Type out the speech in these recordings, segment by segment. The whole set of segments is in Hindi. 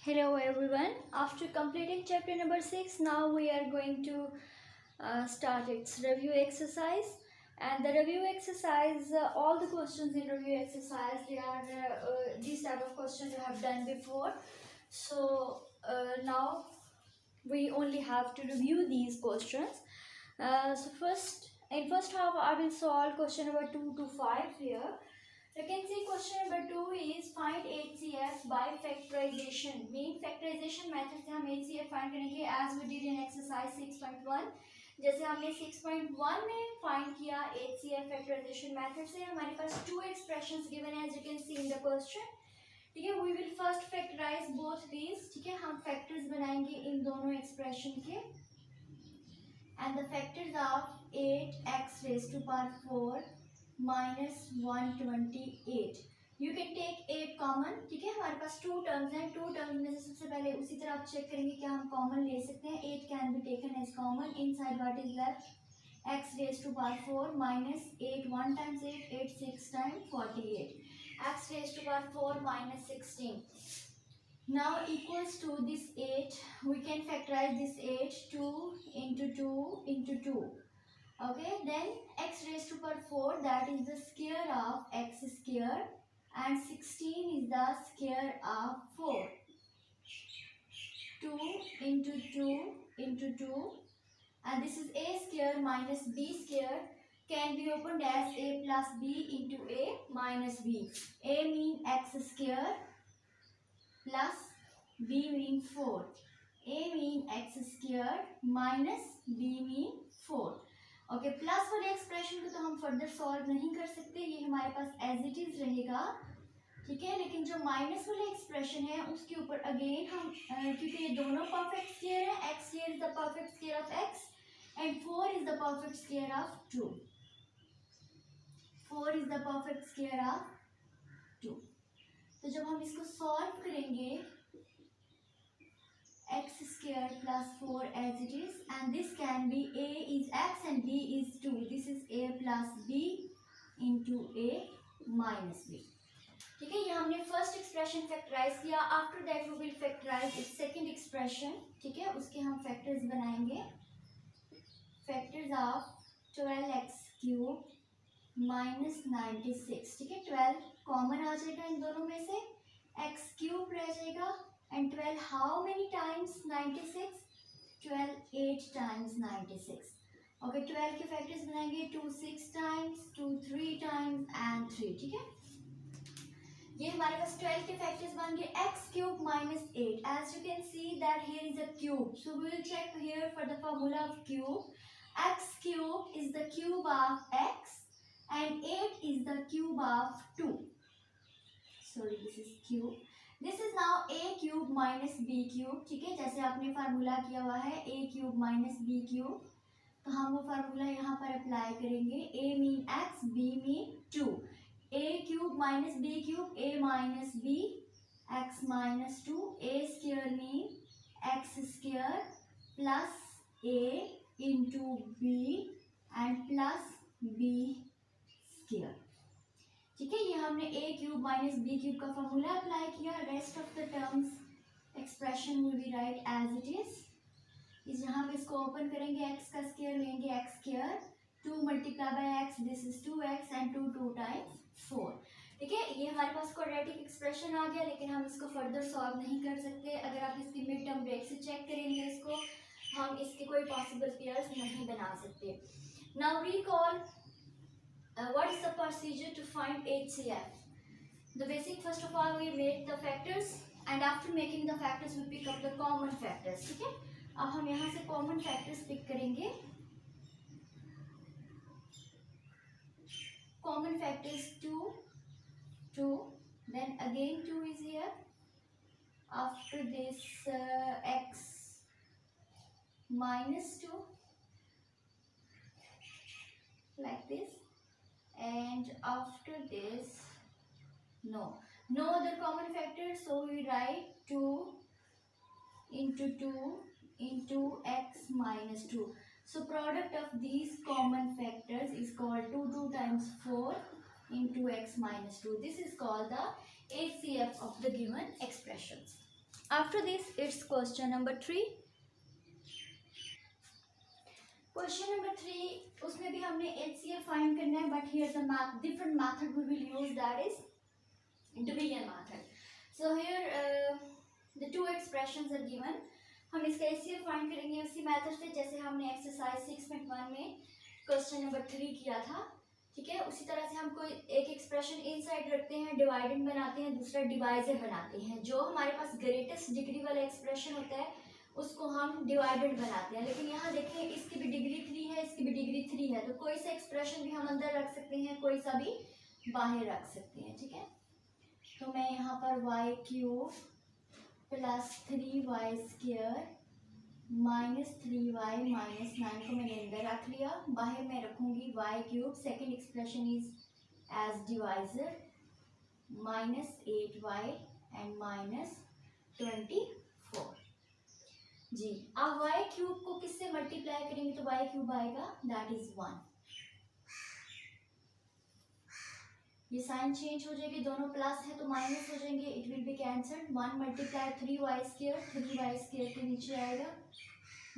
Hello everyone. After completing chapter number 6, now we are going to start its review exercise. And the review exercise, all the questions in review exercise, they are these type of questions you have done before. So now we only have to review these questions. In first half, I will solve question number 2 to 5 here. You can see question number 2 is find HCF by factorization. Mean factorization method से हम HCF find करेंगे as we did in exercise 6.1. जैसे हमने 6.1 में find किया HCF factorization method से हमारे पास two expressions given as you can see in the question. ठीक है, we will first factorize both these. ठीक है, हम factors बनाएंगे इन दोनों expression के. And the factors of 8x raised to power 4 minus 128. You can take 8 common. ठीक है, हमारे पास टू टर्म्स हैं. टू टर्म्स में से सबसे पहले उसी तरह आप चेक करेंगे क्या हम कॉमन ले सकते हैं. 8 can be taken as common. Inside what is left? x raised to power 4 minus 8 1 times 8 8 6 times 48. x raised to power 4 minus 16. Now equals to this 8. We can factorize this 8. 2 into 2 into 2. Okay, then x raised to power 4, that is the square of x square, and 16 is the square of 4. 2 into 2 into 2, and this is a square minus b square, can be opened as a plus b into a minus b. A mean x square plus b mean 4. A mean x square minus b mean 4. Okay, plus वाले एक्सप्रेशन को तो हम फर्दर सॉल्व नहीं कर सकते, ये हमारे पास एज इट इज रहेगा. ठीक है, लेकिन जो माइनस वाले एक्सप्रेशन है उसके ऊपर अगेन हम क्योंकि ये दोनों परफेक्ट स्क्वायर है, x square is the perfect square of x and 4 is the perfect square of 2. 4 is the perfect square of 2. तो जब हम इसको सॉल्व करेंगे x square plus 4 as it is, and this can be a is x and b is 2. This is a plus b into a minus b. ठीक है, ये हमने फर्स्ट एक्सप्रेशन फैक्टराइज किया. After that we will factorise its second expression. ठीक है, उसके हम फैक्टर्स बनाएंगे. Factors of 12x cube minus 96. ठीक है, 12 कॉमन आ जाएगा इन दोनों में से, x क्यूब रह जाएगा. And 12 how many times 96? 12 8 times 96. Okay, 12 के फैक्टर्स बनाएंगे. 2 6 times, 2 3 times and 3. ठीक है, ये हमारे पास 12 के फैक्टर्स बन गए. x cube minus 8. As you can see that here is a cube, so we will check here for the formula of cube. X cube is the cube of x and 8 is the cube of 2. Sorry, this is cube. This is now a cube minus b cube. ठीक है, जैसे आपने फार्मूला किया हुआ है a cube minus b cube, तो हम वो फार्मूला यहाँ पर अप्लाई करेंगे. a mean x, b mean 2. a cube minus b cube, a minus b, x minus 2. a square mean x square plus a into b and plus b square. ठीक है, ये हमने a cube minus b cube का फॉर्मूला अप्लाई किया. Rest of the terms expression will be right as it is. इस यहाँ पे इसको ओपन करेंगे, x का स्क्वायर लेंगे, x square 2 multiply by x, this is 2x and 2 2 times 4. ठीक है, ये हमारे पास क्वाड्रेटिक एक्सप्रेशन आ गया, लेकिन हम इसको फर्दर सॉल्व नहीं कर सकते. अगर आप इसकी मिड टर्म ब्रेक से चेक करेंगे इसको, हम इसके कोई पॉसिबल पेयर्स नहीं बना सकते. Now recall what is the procedure to find HCF? The basic, first of all we make the factors and after making the factors we pick up the common factors. ठीक है, अब हम यहाँ से common factors pick करेंगे. Common factors 2 2, then again 2 is here. After this x minus 2 like this. And after this no other common factor, so we write 2 into 2 into x minus 2. So product of these common factors is called 2 2 times 4 into x minus 2. This is called the HCF of the given expressions. After this, it's question number 3. Question number 3, उसमें भी हमने HCF फाइंड करना है, but here's a different method we will use, that is division method. So here the two expressions are given. हम इसका HCF फाइंड करेंगे उसी मेथड से जैसे हमने एक्सरसाइज 6.1 में क्वेश्चन नंबर 3 किया था, ठीक है। उसी तरह से हम कोई एक एक्सप्रेशन इनसाइड रखते हैं, डिवाइडेंड बनाते हैं, दूसरा डिवाइजर बनाते हैं। जो हमारे पास ग्रेटेस्ट डिग्री वाला एक्सप्रेशन होता है उसको हम डिवाइडेड बनाते हैं। लेकिन यहाँ देखें, इसकी भी डिग्री 3 है, इसकी भी डिग्री 3 है, तो कोई सा एक्सप्रेशन भी हम अंदर रख सकते हैं, कोई सा भी बाहर रख सकते हैं, ठीक है। तो मैं यहाँ पर y cube plus 3y square minus 3y minus 9 को मैंने अंदर रख लिया। बाहर मैं रखूँगी y cube, second expression is as divisor, minus 8y and minus 24 जी। अब वाई क्यूब को किससे मल्टीप्लाई करेंगे तो वाई क्यूब आएगा, दैट इज 1। ये साइन चेंज हो जाएगी, दोनों प्लस है तो माइनस हो जाएंगे, it will be cancelled. 1 multiply 3y square, 3y square के नीचे आएगा।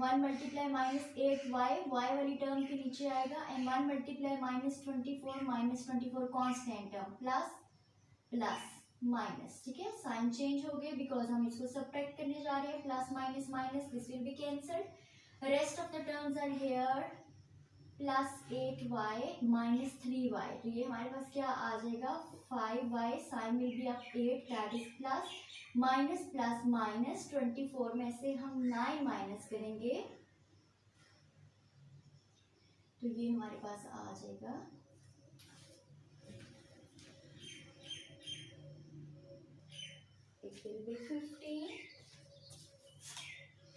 1 मल्टीप्लाई माइनस 8y, y वाली टर्म के नीचे आएगा। And 1 multiply minus 24, minus 24 constant term, plus plus minus, ठीक है। साइन चेंज हो गए बिकॉज हम इसको सब्ट्रैक्ट करने जा रहे हैं, plus minus minus, this will be cancelled. Rest of the terms are here, plus 8y minus 3y, तो ये हमारे पास क्या आ जाएगा 5y, sign will be up 8, that is plus minus plus minus 24 में से हम 9 माइनस करेंगे तो ये हमारे पास आ जाएगा 15।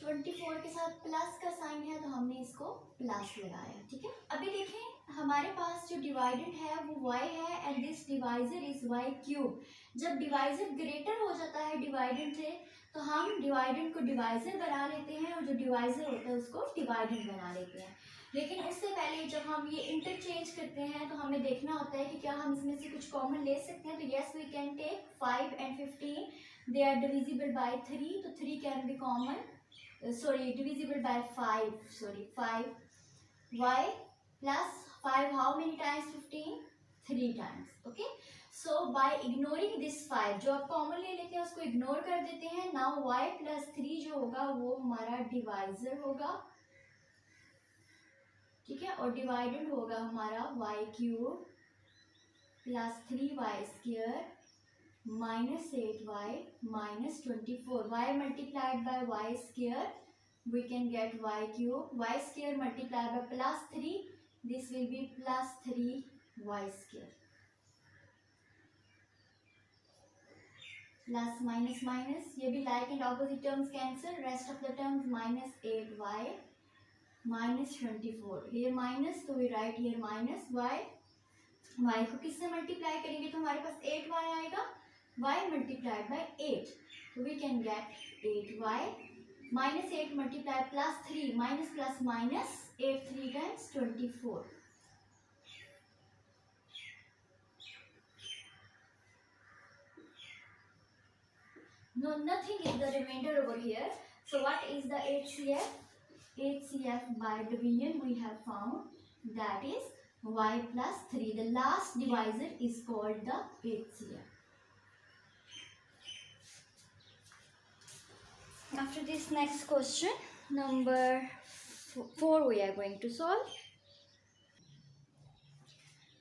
24 के साथ प्लस का साइन है तो हमने इसको प्लस लगाया, ठीक है। अभी देखें हमारे पास जो डिवाइडेड है वो y है and this divisor is y cube. जब डिवाइजर ग्रेटर हो जाता है डिवाइडेड से तो हम डिवाइडेड को डिवाइजर बना लेते हैं और जो डिवाइजर होता है उसको डिवाइडेड बना लेते हैं। लेकिन उससे पहले जब हम ये इंटरचेंज करते हैं तो हमें देखना होता है कि क्या हम इसमें से कुछ कॉमन ले सकते हैं। तो yes we can take 5 and 15, they are divisible by 3, तो 3 can be common, divisible by 5, 5y plus 5 how many times 15, 3 times, okay। So by ignoring this 5, जो आप कॉमन ले लेते हैं उसको इग्नोर कर देते हैं। now y plus 3 जो होगा वो हमारा डिवाइजर होगा, ठीक है, और डिवाइडेड होगा हमारा y cube plus 3y square minus 8y minus 24, y multiplied by y square we can get y cube, y square multiplied by plus 3, this will be plus 3y square, plus minus minus, ये भी like and opposite terms cancel, rest of the terms minus 8y minus 24, here minus तो we write here minus y, y को किससे मल्टीप्लाई करेंगे तो हमारे पास 8y आएगा, y multiplied by 8, so we can get 8y minus 8 multiplied plus 3, minus plus minus 8 3 times 24, no nothing is the remainder over here. So what is the HCF? HCF by division we have found, that is y plus 3, the last divisor is called the HCF. After this next question number 4 we are going to solve.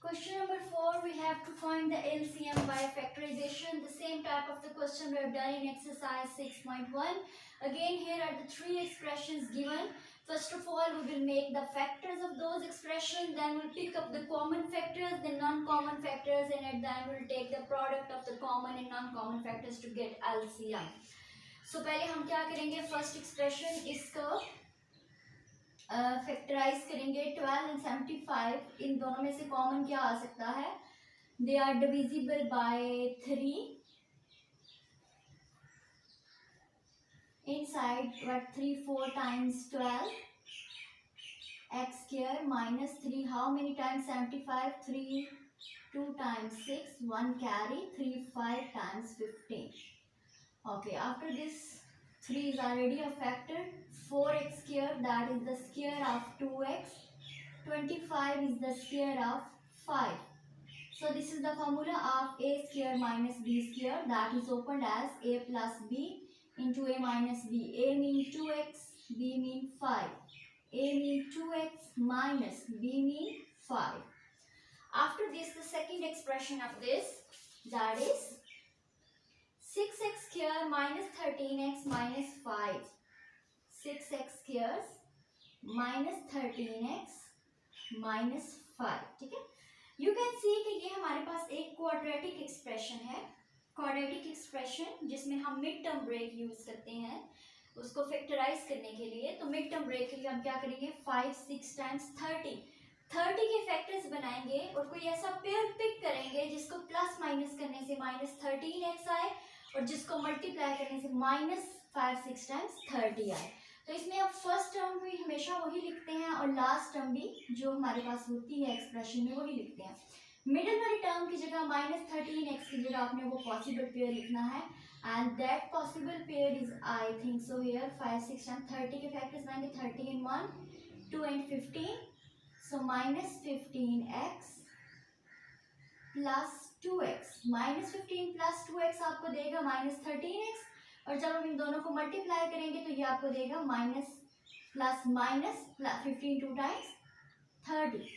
Question number 4, we have to find the LCM by factorization, the same type of the question we have done in exercise 6.1. Again here are the 3 expressions given. First of all we will make the factors of those expressions, then we'll pick up the common factors, the non-common factors, and at the end we'll take the product of the common and non-common factors to get LCM. So पहले हम क्या करेंगे, फर्स्ट एक्सप्रेशन इसको फैक्टराइज करेंगे। 12 and 75 इन दोनों में से कॉमन क्या आ सकता है, they are divisible by 3, inside what 3 4 times 12, x square minus 3 how many times 75, 3 2 times 6, 1 carry, 3 5 times 15. Okay, after this 3 is already a factor. 4x square, that is the square of 2x. 25 is the square of 5. So this is the formula of a square minus b square, that is opened as a plus b into a minus b. A mean 2x, b mean 5. A mean 2x minus b mean 5. After this, the second expression of this, that is 6x square minus 13x minus 5. 6x square minus 13x minus 5. ठीक है, यू कैन सी कि ये हमारे पास एक क्वाड्रेटिक एक्सप्रेशन है. क्वाड्रेटिक एक्सप्रेशन जिसमें हम मिड टर्म ब्रेक यूज करते हैं उसको फैक्टराइज करने के लिए. तो मिड टर्म ब्रेक के लिए हम क्या करेंगे, 5 6 टाइम्स 30 के फैक्टर्स बनाएंगे और कोई ऐसा पेयर पिक करेंगे जिसको प्लस माइनस करने से माइनस 13x आए और जिसको मल्टीप्लाई करने से माइनस 5 6 टाइम्स 30 आए. तो इसमें अब फर्स्ट टर्म भी हमेशा वही लिखते हैं और लास्ट टर्म भी जो हमारे पास होती है एक्सप्रेशन में वही लिखते हैं. मिडिल वाली टर्म की जगह माइनस 13x की जगह आपने वो पॉसिबल पेयर लिखना है and that possible pair is I think so here 5 6 times 30 के फैक्टर्स बनाएंगे. 30 in 1 2 and 15, so minus 15x plus 2x. Minus 15 plus 2x आपको देगा माइनस 13x और जब हम इन दोनों को मल्टीप्लाई करेंगे तो ये आपको देगा माइनस प्लस माइनस 15 2 टाइम्स 30.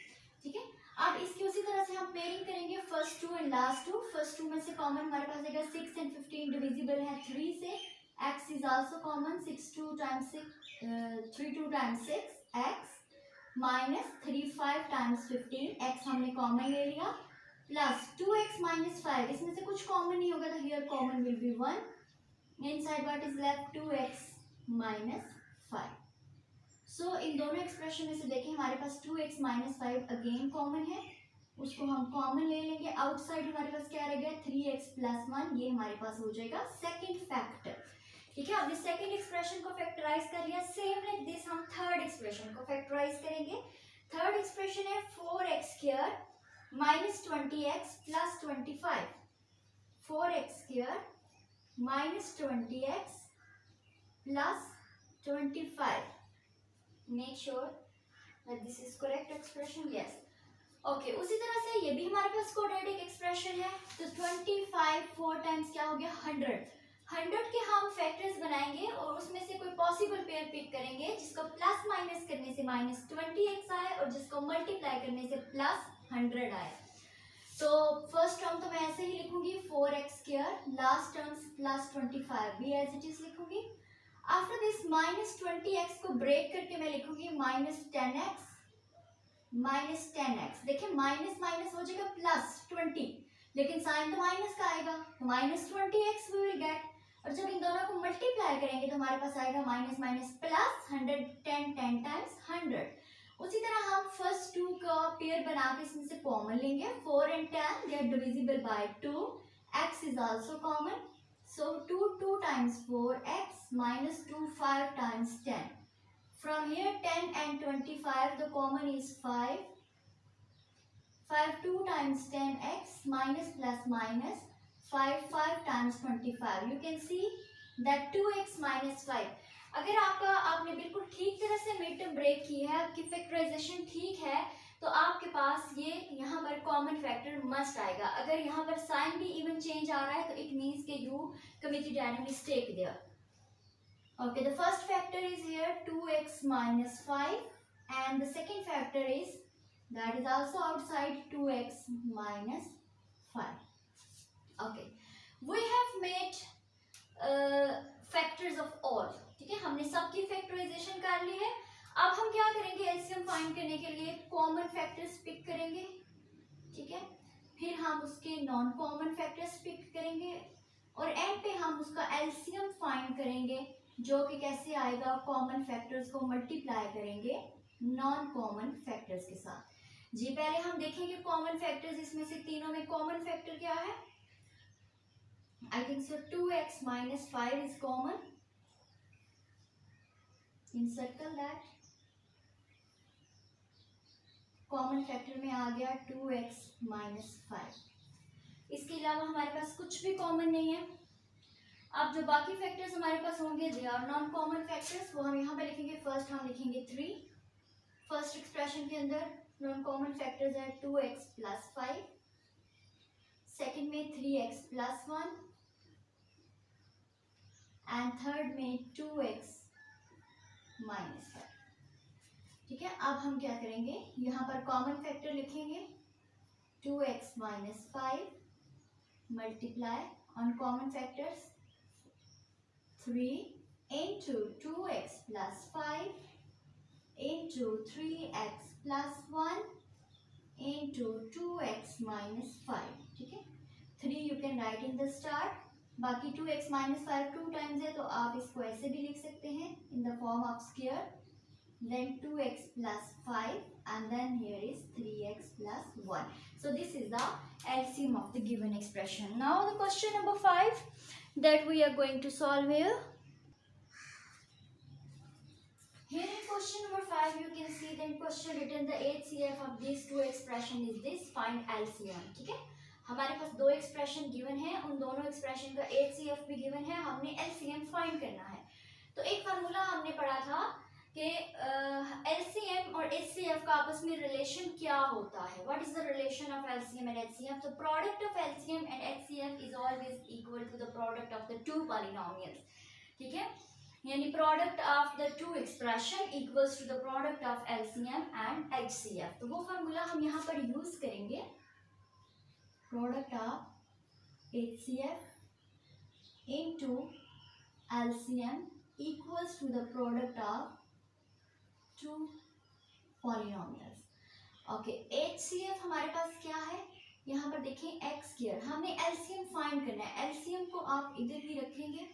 ठीक है, अब इसकी उसी तरह से हम पेयरिंग करेंगे first two and last two. First two में से कॉमन हमारे पास आएगा 6 and 15 डिविजिबल है 3 से. x is also common, 6 2 times 6 3 2 times 6 x minus 3 5 times 15. x हमने कॉमन ले लिया प्लस 2x माइनस 5. इसमें से कुछ कॉमन नहीं होगा तो here common will be 1. Inside what is left 2x minus 5. सो इन दोनों एक्सप्रेशन में से देखें हमारे पास 2x माइनस 5 अगेन कॉमन है, उसको हम कॉमन ले लेंगे. आउटसाइड हमारे पास क्या रह गया 3x प्लस 1, ये हमारे पास हो जाएगा सेकंड फैक्टर. ठीक है, अब इस सेकंड एक्सप्रेशन को फैक्टराइज कर लिया. सेम लाइक दिस हम थर्ड एक्सप्रेशन को फैक्टराइज करेंगे. थर्ड एक्सप्रेशन है 4x square minus 20x plus 25. 4x square minus 20x plus 25. Make sure that this is correct expression. Yes. Okay. उसी तरह से ये भी हमारे पास क्वाड्रेटिक एक्सप्रेशन है. तो 25 4 टाइम्स क्या हो गया 100. 100 के हम फैक्टर्स बनाएंगे और उसमें से कोई पॉसिबल पेयर पिक करेंगे जिसको प्लस माइनस करने से माइनस 20x आए और जिसको मल्टीप्लाई करने से प्लस 100 आए. तो फर्स्ट टर्म तो मैं ऐसे ही लिखूंगी 4x square, last terms plus 25 भी एज इट इज लिखूंगी. आफ्टर दिस माइनस 20x को ब्रेक करके मैं लिखूंगी माइनस 10x माइनस 10x. देखिए माइनस माइनस हो जाएगा प्लस 20 लेकिन साइन तो माइनस का आएगा तो minus 20x we will get. और जब इन दोनों को मल्टीप्लाई करेंगे तो हमारे पास आएगा माइनस माइनस प्लस 110 10 टाइम्स 100. उसी तरह हम फर्स्ट 2 का पेयर बना के इसमें से कॉमन लेंगे. 4 and 10 they are divisible by 2. x is also common. So 2 times 4x minus 2 5 times 10. From here 10 and 25 the common is 5. 5 2 times 10x minus plus minus 5 5 times 25. You can see that 2x minus 5. अगर आपने बिल्कुल ठीक तरह से मिड टर्म ब्रेक की है, आपकी फैक्टराइजेशन ठीक है तो आपके पास ये यहाँ पर कॉमन फैक्टर मस्ट आएगा. अगर यहाँ पर साइन भी इवन चेंज आ रहा है तो इट मीन्स के you committed an mistake there. Okay, the first factor is here 2x minus 5 and the second factor is that is also outside 2x minus 5. Okay, we have made factors of all. ठीक है, हमने सबकी फैक्टराइजेशन कर ली है. अब हम क्या करेंगे, एलसीएम फाइंड करने के लिए कॉमन फैक्टर्स पिक करेंगे. ठीक है, फिर हम उसके नॉन कॉमन फैक्टर्स पिक करेंगे और एंड पे हम उसका एलसीएम फाइंड करेंगे जो कि कैसे आएगा, कॉमन फैक्टर्स को मल्टीप्लाई करेंगे नॉन कॉमन फैक्टर्स के साथ. जी पहले हम देखेंगे कॉमन फैक्टर्स. इसमें से तीनों में कॉमन फैक्टर क्या है, I think so 2x minus 5 is common. Encircle that. Common factor में आ गया 2x minus 5. इसके अलावा हमारे पास कुछ भी कॉमन नहीं है. अब जो बाकी फैक्टर्स हमारे पास होंगे they are non common factors, वो हम यहाँ पे लिखेंगे। फर्स्ट हम लिखेंगे 3, फर्स्ट एक्सप्रेशन के अंदर नॉन कॉमन फैक्टर्स है 2x प्लस 5, सेकेंड में 3x प्लस 1 एंड थर्ड में 2x माइनस 5। ठीक है, अब हम क्या करेंगे, यहाँ पर कॉमन फैक्टर लिखेंगे 2x minus 5 multiply on common factors 3 into 2x plus 5 into 3x plus 1 into 2x minus 5। ठीक है, 3 you can write in the start, बाकी 2x minus 5 2 times है तो आप इसको ऐसे भी लिख सकते हैं in the form of square, then 2x plus 5 and then here is 3x plus 1. So this is the LCM of the given expression. Now the question number 5 that we are going to solve here. Here in question number 5 you can see the question written the HCF of these two expression is this, find LCM। ठीक है, हमारे पास दो एक्सप्रेशन गिवन है, उन दोनों एक्सप्रेशन का HCF भी गिवन है, हमने LCM फाइंड करना है। तो एक फार्मूला हमने पढ़ा था कि LCM और HCF का आपस में रिलेशन क्या होता है, what is the relation of LCM and HCF। तो product of LCM and HCF is always equal to the product of the two polynomials. ठीक है, यानी product of the two expression equals to the product of LCM and HCF। तो वो फार्मूला हम यहाँ पर यूज करेंगे, product of HCF into LCM equals to the product of two polynomials. Okay, HCF हमारे पास क्या है, यहाँ पर देखें x स्क्वायर, हमने LCM फाइंड करना है। LCM को आप इधर ही रखेंगे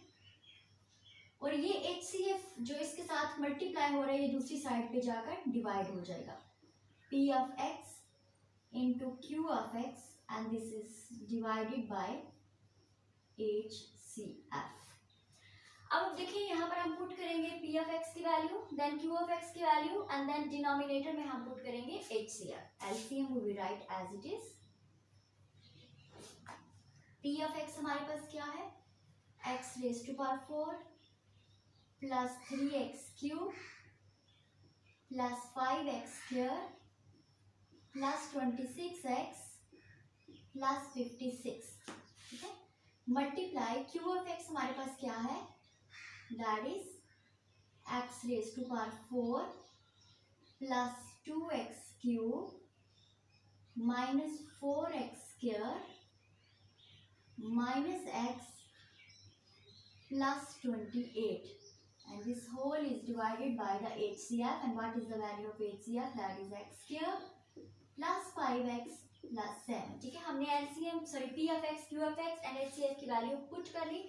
और ये HCF जो इसके साथ मल्टीप्लाई हो रहा है ये दूसरी साइड पे जाकर डिवाइड हो जाएगा, P of x into Q of x and this is divided by HCF। अब देखिए यहाँ पर हम पुट करेंगे P of x की value, then Q of x की वैल्यू एंड देन डिनोमिनेटर में हम पुट करेंगे HCF। LCM we will write as it is। P of x हमारे पास क्या है, x raised to power 4 plus 3x cube plus 5x square plus 26x plus 56। ठीक है, मल्टीप्लाई Q of x हमारे पास क्या है, that is x raised to power 4 plus 2x cube minus 4x square minus x plus 28 and this whole is divided by the HCF and what is the value of HCF, that is x square plus 5x plus 7। ठीक है, हमने LCM P of x, Q of x and HCF की वैल्यू पुट कर ली।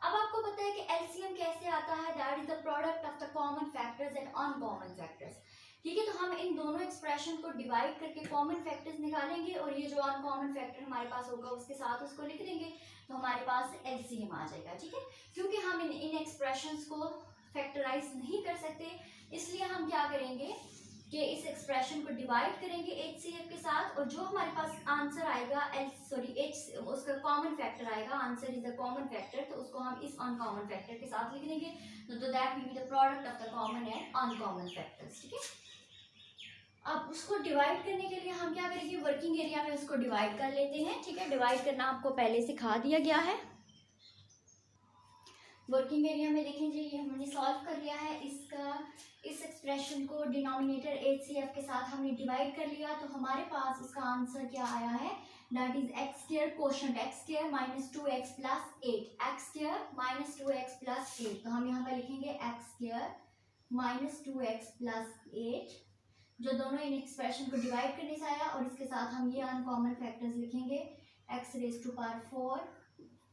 अब आपको पता है कि LCM कैसे आता है, that is the product of the common factors and uncommon factors. ठीक है, तो हम इन दोनों एक्सप्रेशन को डिवाइड करके कॉमन फैक्टर्स निकालेंगे और ये जो अनकॉमन फैक्टर हमारे पास होगा उसके साथ उसको लिख देंगे तो हमारे पास LCM आ जाएगा। ठीक है, क्योंकि हम इन एक्सप्रेशंस को फैक्टराइज नहीं कर सकते इसलिए हम क्या करेंगे कि इस एक्सप्रेशन को डिवाइड करेंगे HCF के साथ और जो हमारे पास आंसर आएगा उसका कॉमन फैक्टर आएगा, answer is the common factor, तो उसको हम इस अनकॉमन फैक्टर के साथ लिख देंगे तो that will be the product of the common and uncommon factors. ठीक है, अब उसको डिवाइड करने के लिए हम क्या करेंगे, वर्किंग एरिया में उसको डिवाइड कर लेते हैं। ठीक है, डिवाइड करना आपको पहले सिखा दिया गया है। वर्किंग एरिया में देखें जी, ये हमने सॉल्व कर लिया है, इस एक्सप्रेशन को डिनोमिनेटर HCF के साथ हमने डिवाइड कर लिया तो हमारे पास इसका आंसर क्या आया है, that is x square quotient x square minus 2x plus 8, x square minus 2x plus 8। तो हम यहाँ पर लिखेंगे x square minus 2x plus 8 जो दोनों इन एक्सप्रेशन को डिवाइड करने से आया और इसके साथ हम ये अनकॉमन फैक्टर्स लिखेंगे x raise to power 4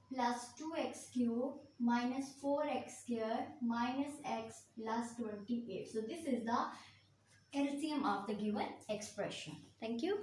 plus 2x cube minus 4x square minus x plus 28. So this is the LCM of the given expression. Thank you.